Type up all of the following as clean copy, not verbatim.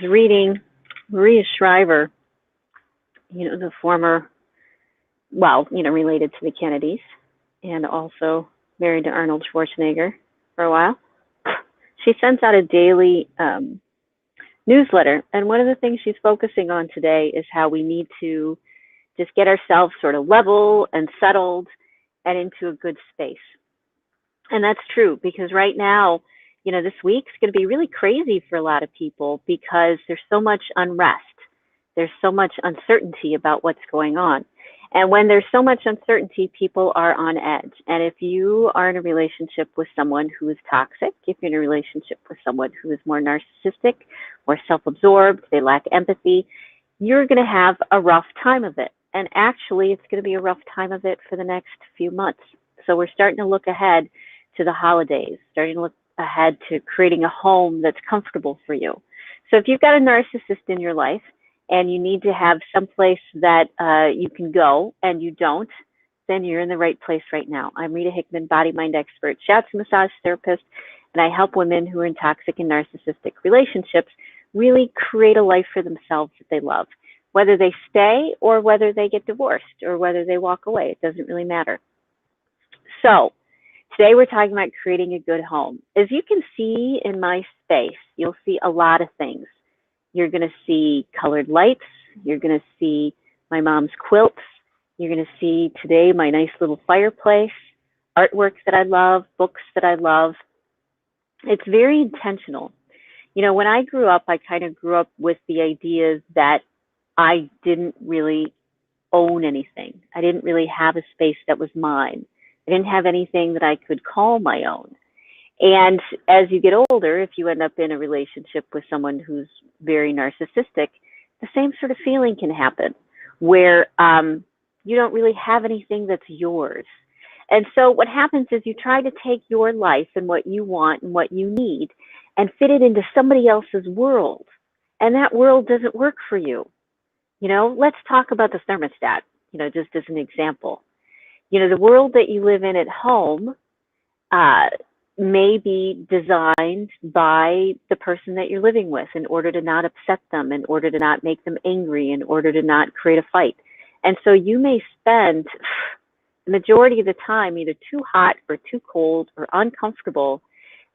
was reading Maria Shriver, the former, related to the Kennedys, and also married to Arnold Schwarzenegger for a while. She sends out a daily newsletter, and one of the things she's focusing on today is how we need to just get ourselves sort of level and settled and into a good space. And that's true, because right now, this week's going to be really crazy for a lot of people because there's so much unrest. There's so much uncertainty about what's going on. And when there's so much uncertainty, people are on edge. And if you are in a relationship with someone who is toxic, if you're in a relationship with someone who is more narcissistic, more self-absorbed, they lack empathy, you're going to have a rough time of it. And actually, it's going to be a rough time of it for the next few months. So we're starting to look ahead to the holidays, starting to look ahead to creating a home that's comfortable for you. So if you've got a narcissist in your life and you need to have some place that you can go and you don't, then you're in the right place right now. I'm Rita Hickman, body mind expert, shiatsu massage therapist, and I help women who are in toxic and narcissistic relationships really create a life for themselves that they love. Whether they stay or whether they get divorced or whether they walk away, it doesn't really matter. So today we're talking about creating a good home. As you can see in my space, you'll see a lot of things. You're going to see colored lights. You're going to see my mom's quilts. You're going to see today my nice little fireplace, artwork that I love, books that I love. It's very intentional. When I grew up, I kind of grew up with the idea that I didn't really own anything. I didn't really have a space that was mine. I didn't have anything that I could call my own. And as you get older, if you end up in a relationship with someone who's very narcissistic, the same sort of feeling can happen where you don't really have anything that's yours. And so what happens is you try to take your life and what you want and what you need and fit it into somebody else's world. And that world doesn't work for you. Let's talk about the thermostat, just as an example. The world that you live in at home may be designed by the person that you're living with in order to not upset them, in order to not make them angry, in order to not create a fight. And so you may spend the majority of the time either too hot or too cold or uncomfortable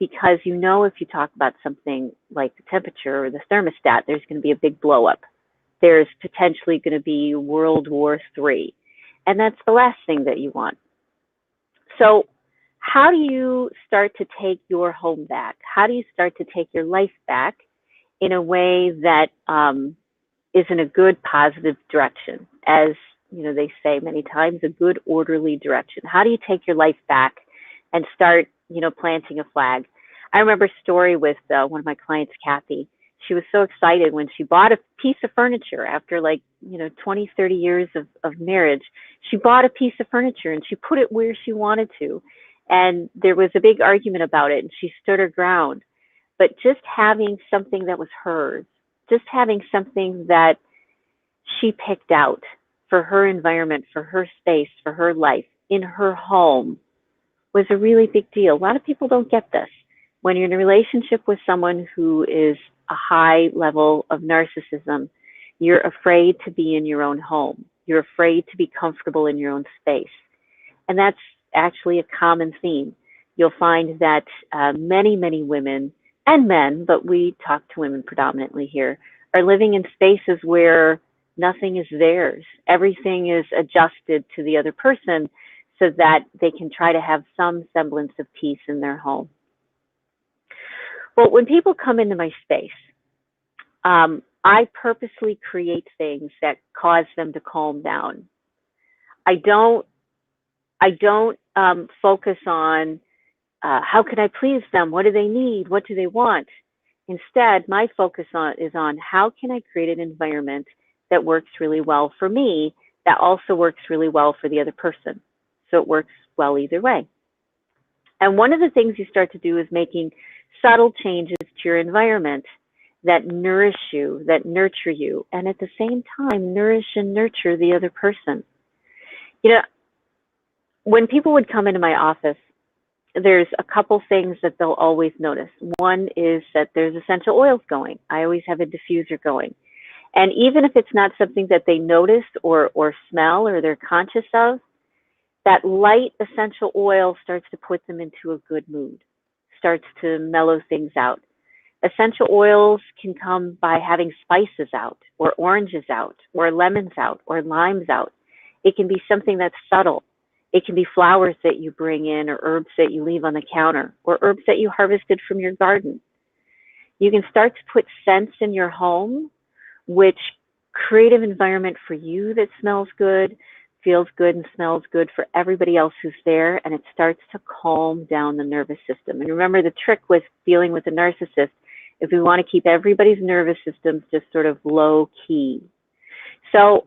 because if you talk about something like the temperature or the thermostat, there's going to be a big blow up. There's potentially going to be World War III. And that's the last thing that you want. So how do you start to take your home back? How do you start to take your life back in a way that is in a good, positive direction? As they say many times, a good, orderly direction. How do you take your life back and start, planting a flag? I remember a story with one of my clients, Kathy. She was so excited when she bought a piece of furniture after 20, 30 years of marriage. She bought a piece of furniture and she put it where she wanted to. And there was a big argument about it and she stood her ground. But just having something that was hers, just having something that she picked out for her environment, for her space, for her life, in her home was a really big deal. A lot of people don't get this. When you're in a relationship with someone who is a high level of narcissism, you're afraid to be in your own home. You're afraid to be comfortable in your own space. And that's actually a common theme. You'll find that many, many women and men, but we talk to women predominantly here, are living in spaces where nothing is theirs. Everything is adjusted to the other person so that they can try to have some semblance of peace in their home. Well, when people come into my space, I purposely create things that cause them to calm down. I don't focus on how can I please them? What do they need? What do they want? Instead, my focus is on how can I create an environment that works really well for me, that also works really well for the other person. So it works well either way. And one of the things you start to do is making subtle changes to your environment that nourish you, that nurture you, and at the same time, nourish and nurture the other person. When people would come into my office, there's a couple things that they'll always notice. One is that there's essential oils going. I always have a diffuser going. And even if it's not something that they notice or smell or they're conscious of, that light essential oil starts to put them into a good mood, starts to mellow things out. Essential oils can come by having spices out, or oranges out, or lemons out, or limes out. It can be something that's subtle. It can be flowers that you bring in, or herbs that you leave on the counter, or herbs that you harvested from your garden. You can start to put scents in your home, which create an environment for you that smells good, feels good, and smells good for everybody else who's there, and it starts to calm down the nervous system. And remember, the trick with dealing with a narcissist is we want to keep everybody's nervous systems just sort of low key. So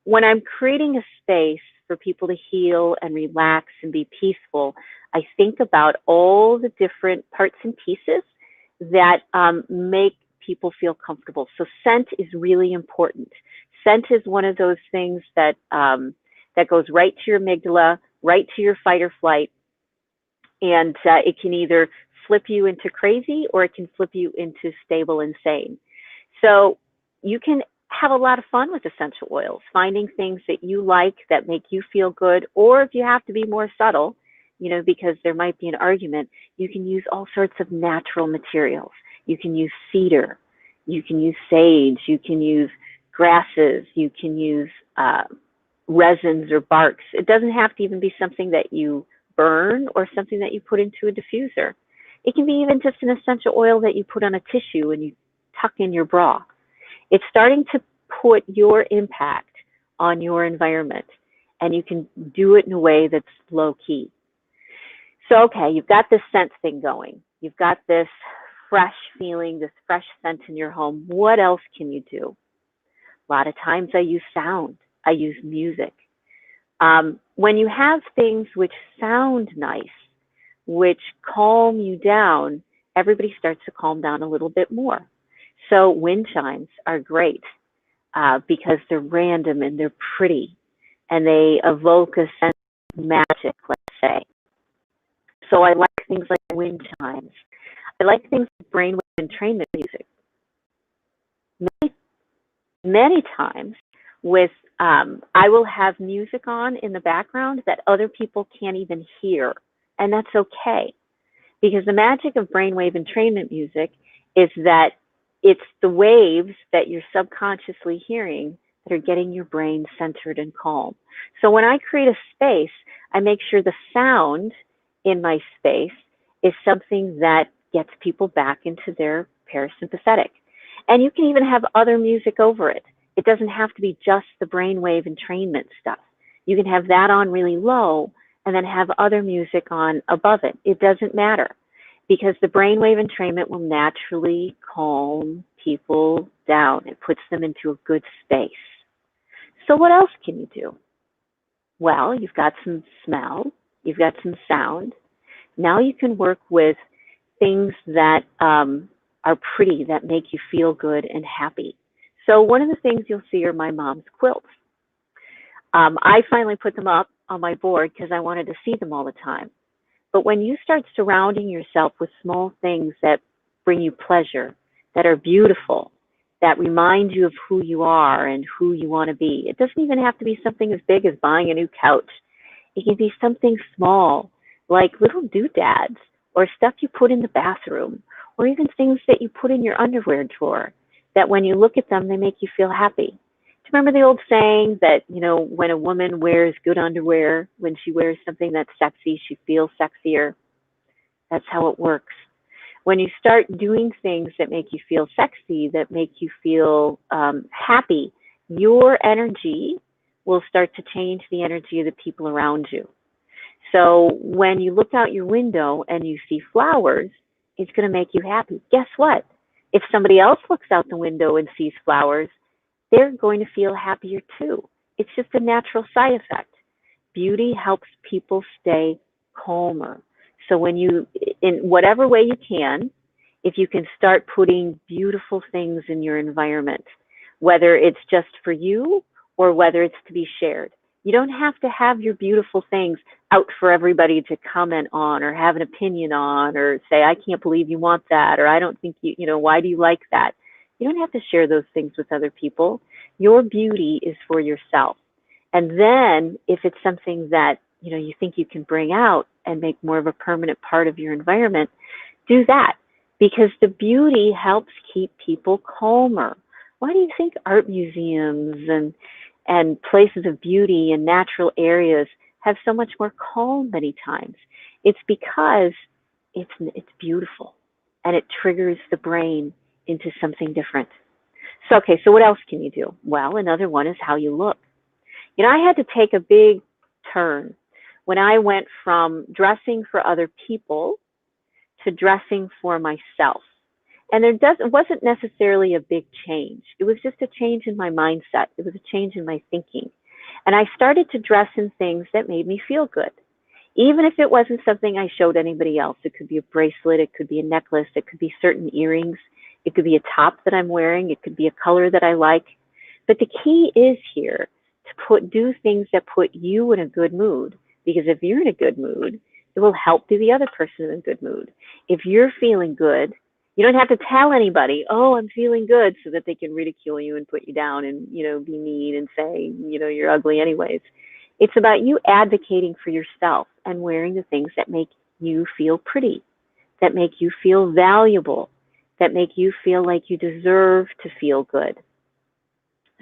when I'm creating a space for people to heal and relax and be peaceful, I think about all the different parts and pieces that make people feel comfortable. So scent is really important. Scent is one of those things that that goes right to your amygdala, right to your fight or flight, and it can either flip you into crazy or it can flip you into stable and sane. So you can have a lot of fun with essential oils, finding things that you like that make you feel good, or if you have to be more subtle, you know, because there might be an argument, you can use all sorts of natural materials. You can use cedar, you can use sage, you can use grasses, you can use resins or barks. It doesn't have to even be something that you burn or something that you put into a diffuser. It can be even just an essential oil that you put on a tissue and you tuck in your bra. It's starting to put your impact on your environment, and you can do it in a way that's low key. So, okay, you've got this scent thing going. You've got this fresh feeling, this fresh scent in your home. What else can you do? A lot of times I use sound. I use music. When you have things which sound nice, which calm you down, everybody starts to calm down a little bit more. So wind chimes are great because they're random and they're pretty and they evoke a sense of magic, let's say. So I like things like wind chimes. I like things like brainwave entrainment music. Many times with I will have music on in the background that other people can't even hear, and that's okay, because the magic of brainwave entrainment music is that it's the waves that you're subconsciously hearing that are getting your brain centered and calm. So when I create a space, I make sure the sound in my space is something that gets people back into their parasympathetic. And you can even have other music over it. It doesn't have to be just the brainwave entrainment stuff. You can have that on really low and then have other music on above it. It doesn't matter, because the brainwave entrainment will naturally calm people down. It puts them into a good space. So what else can you do? Well, you've got some smell, you've got some sound. Now you can work with things that are pretty, that make you feel good and happy. So one of the things you'll see are my mom's quilts. I finally put them up on my board because I wanted to see them all the time. But when you start surrounding yourself with small things that bring you pleasure, that are beautiful, that remind you of who you are and who you want to be, it doesn't even have to be something as big as buying a new couch. It can be something small, like little doodads or stuff you put in the bathroom, or even things that you put in your underwear drawer, that when you look at them, they make you feel happy. Do you remember the old saying that, you know, when a woman wears good underwear, when she wears something that's sexy, she feels sexier? That's how it works. When you start doing things that make you feel sexy, that make you feel happy, your energy will start to change the energy of the people around you. So when you look out your window and you see flowers, it's going to make you happy. Guess what? If somebody else looks out the window and sees flowers, they're going to feel happier too. It's just a natural side effect. Beauty helps people stay calmer. So when you, in whatever way you can, if you can start putting beautiful things in your environment, whether it's just for you or whether it's to be shared. You don't have to have your beautiful things out for everybody to comment on or have an opinion on or say, I can't believe you want that, or I don't think why do you like that? You don't have to share those things with other people. Your beauty is for yourself. And then if it's something that, you think you can bring out and make more of a permanent part of your environment, do that, because the beauty helps keep people calmer. Why do you think art museums and places of beauty and natural areas have so much more calm many times? It's because it's beautiful and it triggers the brain into something different. So, okay, so what else can you do? Well, another one is how you look. I had to take a big turn when I went from dressing for other people to dressing for myself. And it wasn't necessarily a big change. It was just a change in my mindset. It was a change in my thinking. And I started to dress in things that made me feel good. Even if it wasn't something I showed anybody else. It could be a bracelet, it could be a necklace, it could be certain earrings, it could be a top that I'm wearing, it could be a color that I like. But the key is here to do things that put you in a good mood. Because if you're in a good mood, it will help the other person in a good mood. If you're feeling good, you don't have to tell anybody, oh, I'm feeling good, so that they can ridicule you and put you down and, be mean and say, you're ugly anyways. It's about you advocating for yourself and wearing the things that make you feel pretty, that make you feel valuable, that make you feel like you deserve to feel good.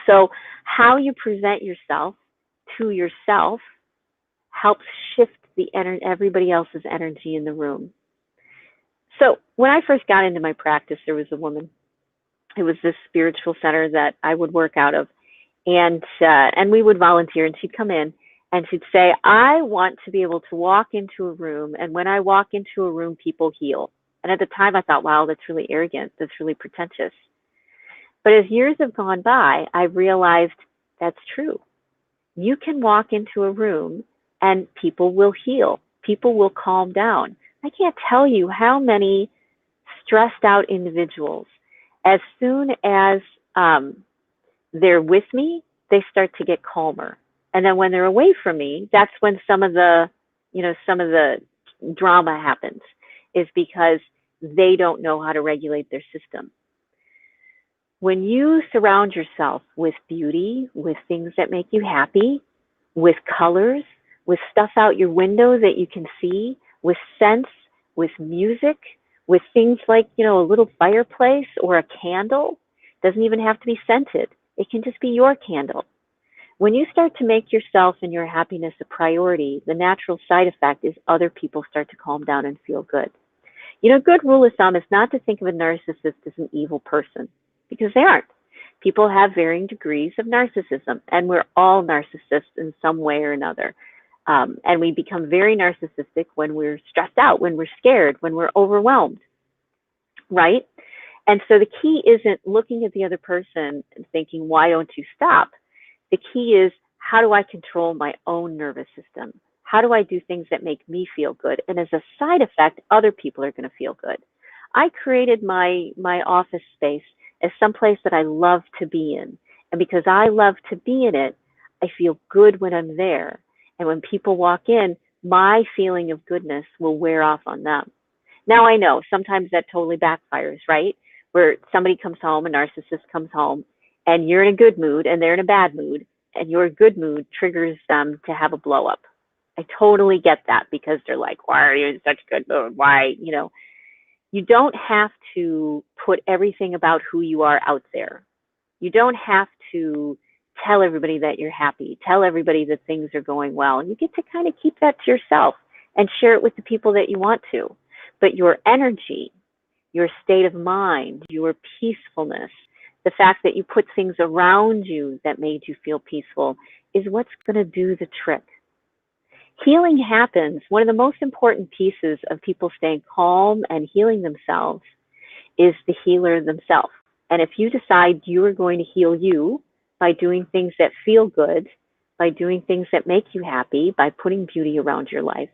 So how you present yourself to yourself helps shift everybody else's energy in the room. So when I first got into my practice, there was a woman. It was this spiritual center that I would work out of, and we would volunteer, and she'd come in and she'd say, I want to be able to walk into a room, and when I walk into a room, people heal. And at the time I thought, wow, that's really arrogant. That's really pretentious. But as years have gone by, I realized that's true. You can walk into a room and people will heal. People will calm down. I can't tell you how many stressed out individuals, as soon as they're with me, they start to get calmer. And then when they're away from me, that's when some of the drama happens, is because they don't know how to regulate their system. When you surround yourself with beauty, with things that make you happy, with colors, with stuff out your window that you can see, with scents, with music, with things like, a little fireplace or a candle. Doesn't even have to be scented. It can just be your candle. When you start to make yourself and your happiness a priority, the natural side effect is other people start to calm down and feel good. Good rule of thumb is not to think of a narcissist as an evil person, because they aren't. People have varying degrees of narcissism, and we're all narcissists in some way or another. And we become very narcissistic when we're stressed out, when we're scared, when we're overwhelmed, right? And so the key isn't looking at the other person and thinking, why don't you stop? The key is, how do I control my own nervous system? How do I do things that make me feel good? And as a side effect, other people are going to feel good. I created my office space as someplace that I love to be in. And because I love to be in it, I feel good when I'm there. And when people walk in, my feeling of goodness will wear off on them. Now, I know sometimes that totally backfires, right? Where somebody comes home, a narcissist comes home, and you're in a good mood and they're in a bad mood, and your good mood triggers them to have a blow up. I totally get that, because they're like, why are you in such a good mood? Why, you don't have to put everything about who you are out there. You don't have to tell everybody that you're happy, tell everybody that things are going well. You get to kind of keep that to yourself and share it with the people that you want to. But your energy, your state of mind, your peacefulness, the fact that you put things around you that made you feel peaceful is what's going to do the trick. Healing happens. One of the most important pieces of people staying calm and healing themselves is the healer themselves. And if you decide you are going to heal you by doing things that feel good, by doing things that make you happy, by putting beauty around your life,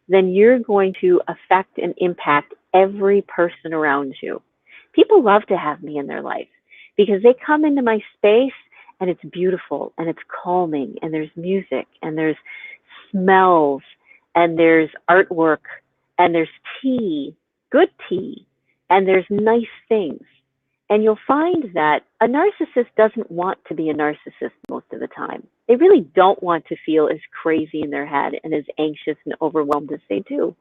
then you're going to affect and impact every person around you. People love to have me in their life because they come into my space and it's beautiful and it's calming and there's music and there's smells and there's artwork, and there's tea, good tea, and there's nice things. And you'll find that a narcissist doesn't want to be a narcissist most of the time. They really don't want to feel as crazy in their head and as anxious and overwhelmed as they do.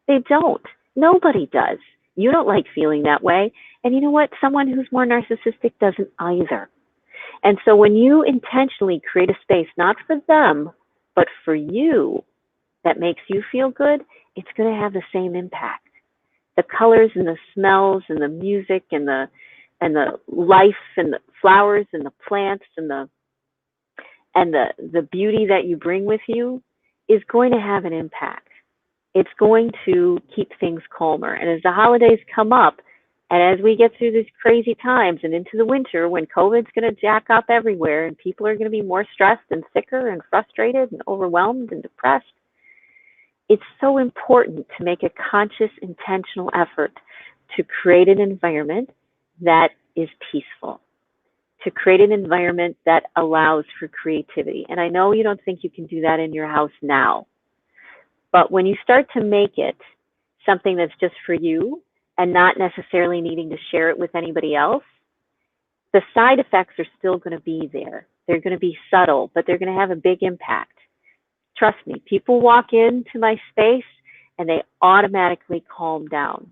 They don't. Nobody does. You don't like feeling that way. And you know what? Someone who's more narcissistic doesn't either. And so when you intentionally create a space, not for them, but for you, that makes you feel good, it's going to have the same impact. The colors and the smells and the music and the life and the flowers and the plants and the beauty that you bring with you is going to have an impact. It's going to keep things calmer. And as the holidays come up, and as we get through these crazy times and into the winter when COVID's going to jack up everywhere and people are going to be more stressed and sicker and frustrated and overwhelmed and depressed, it's so important to make a conscious, intentional effort to create an environment that is peaceful, to create an environment that allows for creativity. And I know you don't think you can do that in your house now, but when you start to make it something that's just for you and not necessarily needing to share it with anybody else, the side effects are still going to be there. They're going to be subtle, but they're going to have a big impact. Trust me, people walk into my space and they automatically calm down.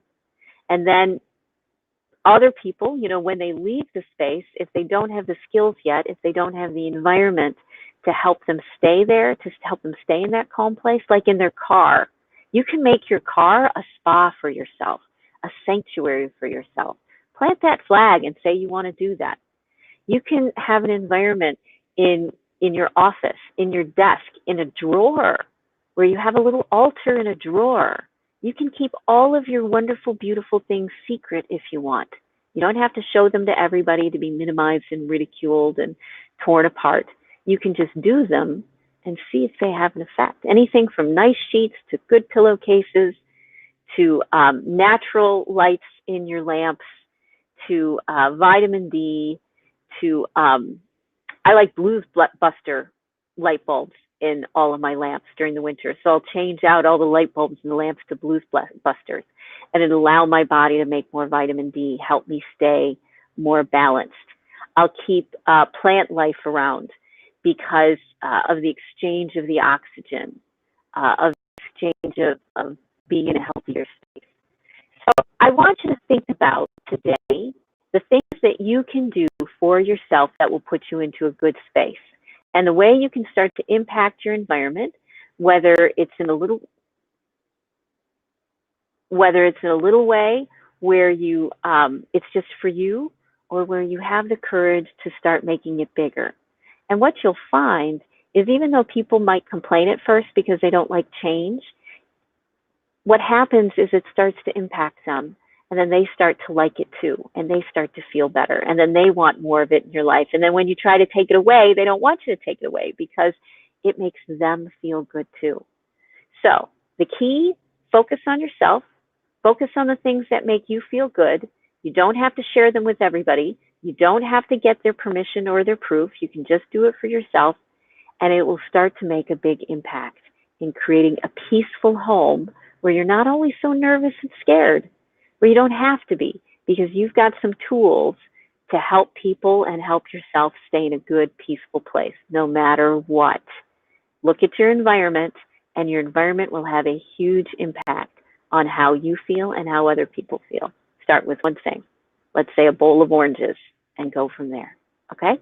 And then other people, you know, when they leave the space, if they don't have the skills yet, if they don't have the environment to help them stay there, to help them stay in that calm place, like in their car, you can make your car a spa for yourself, a sanctuary for yourself. Plant that flag and say you want to do that. You can have an environment in your office, in your desk, in a drawer, where you have a little altar in a drawer. You can keep all of your wonderful, beautiful things secret if you want. You don't have to show them to everybody to be minimized and ridiculed and torn apart. You can just do them and see if they have an effect. Anything from nice sheets to good pillowcases to natural lights in your lamps to vitamin D to I like Blues Buster light bulbs in all of my lamps during the winter. So I'll change out all the light bulbs in the lamps to Blues Busters, and it'll allow my body to make more vitamin D, help me stay more balanced. I'll keep plant life around because of the exchange of the oxygen, of the exchange of being in a healthier space. So I want you to think about today the things that you can do for yourself that will put you into a good space. And the way you can start to impact your environment, whether it's in a little way where you it's just for you, or where you have the courage to start making it bigger. And what you'll find is, even though people might complain at first because they don't like change, what happens is it starts to impact them. And then they start to like it too, and they start to feel better, and then they want more of it in your life. And then when you try to take it away, they don't want you to take it away because it makes them feel good too. So the key, focus on yourself, focus on the things that make you feel good. You don't have to share them with everybody. You don't have to get their permission or their proof. You can just do it for yourself, and it will start to make a big impact in creating a peaceful home where you're not always so nervous and scared, where you don't have to be, because you've got some tools to help people and help yourself stay in a good, peaceful place, no matter what. Look at your environment, and your environment will have a huge impact on how you feel and how other people feel. Start with one thing. Let's say a bowl of oranges, and go from there, okay?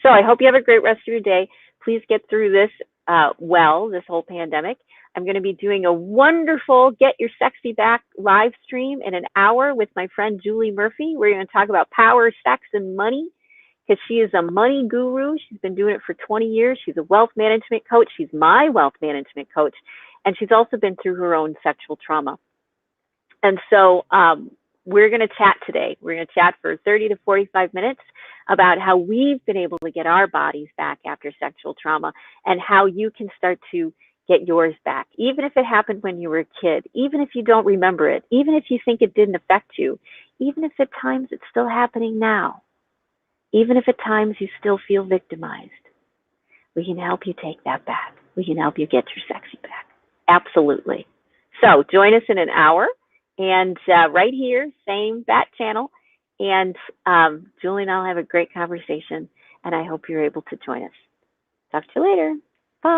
So I hope you have a great rest of your day. Please get through this this whole pandemic. I'm going to be doing a wonderful Get Your Sexy Back live stream in an hour with my friend Julie Murphy. We're going to talk about power, sex, and money, because she is a money guru. She's been doing it for 20 years. She's a wealth management coach. She's my wealth management coach. And she's also been through her own sexual trauma. And so we're going to chat today. We're going to chat for 30 to 45 minutes about how we've been able to get our bodies back after sexual trauma, and how you can start to get yours back, even if it happened when you were a kid, even if you don't remember it, even if you think it didn't affect you, even if at times it's still happening now, even if at times you still feel victimized. We can help you take that back. We can help you get your sexy back. Absolutely. So join us in an hour, and right here, same bat channel. And Julie and I'll have a great conversation, and I hope you're able to join us. Talk to you later. Bye.